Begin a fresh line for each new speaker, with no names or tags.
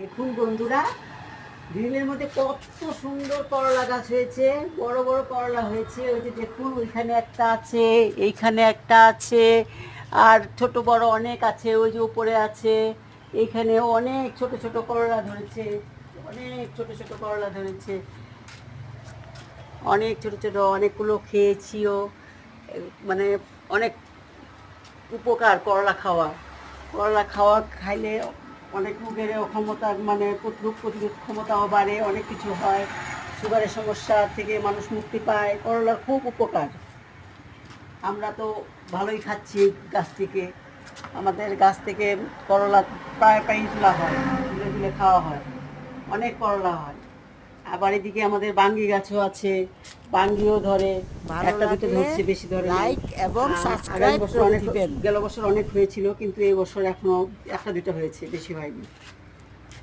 দেখুন বন্ধুরা, গ্রিলের মধ্যে কত সুন্দর করলা গাছ হয়েছে, বড় বড় করলা হয়েছে। ওই যে দেখুন, ওইখানে একটা আছে, এইখানে একটা আছে, আর ছোট বড় অনেক আছে। ওই যে উপরে আছে, এইখানে অনেক ছোট ছোট করলা ধরেছে, অনেক ছোট ছোট করলা ধরেছে, অনেক ছোট ছোট, অনেকগুলো খেয়েছিও। মানে অনেক উপকার করলা খাওয়া। করলা খাওয়া খাইলে অনেক রোগের ক্ষমতা, মানে রোগ প্রতিরোধ ক্ষমতাও বাড়ে, অনেক কিছু হয়। সুগারের সমস্যা থেকে মানুষ মুক্তি পায়। করলার খুব উপকার। আমরা তো ভালোই খাচ্ছি গাছ থেকে। আমাদের গাছ থেকে করলা প্রায় প্রায় তোলা হয়, তুলে তুলে খাওয়া হয়, অনেক করলা হয়। আবার এদিকে আমাদের বাঙ্গি গাছও আছে, বাঙ্গিও ধরে।
ভালো
একটা দুটো
লাগলে
ধরছে, বেশি ধরে নাই।
লাইক এবং
আগামী
সাবস্ক্রাইব
বছর
করে
অনেক,
দিবেন।
গেল বছর অনেক হয়েছিল, কিন্তু এই বছর এখনো একটা দুটো হয়েছে, বেশি হয়নি।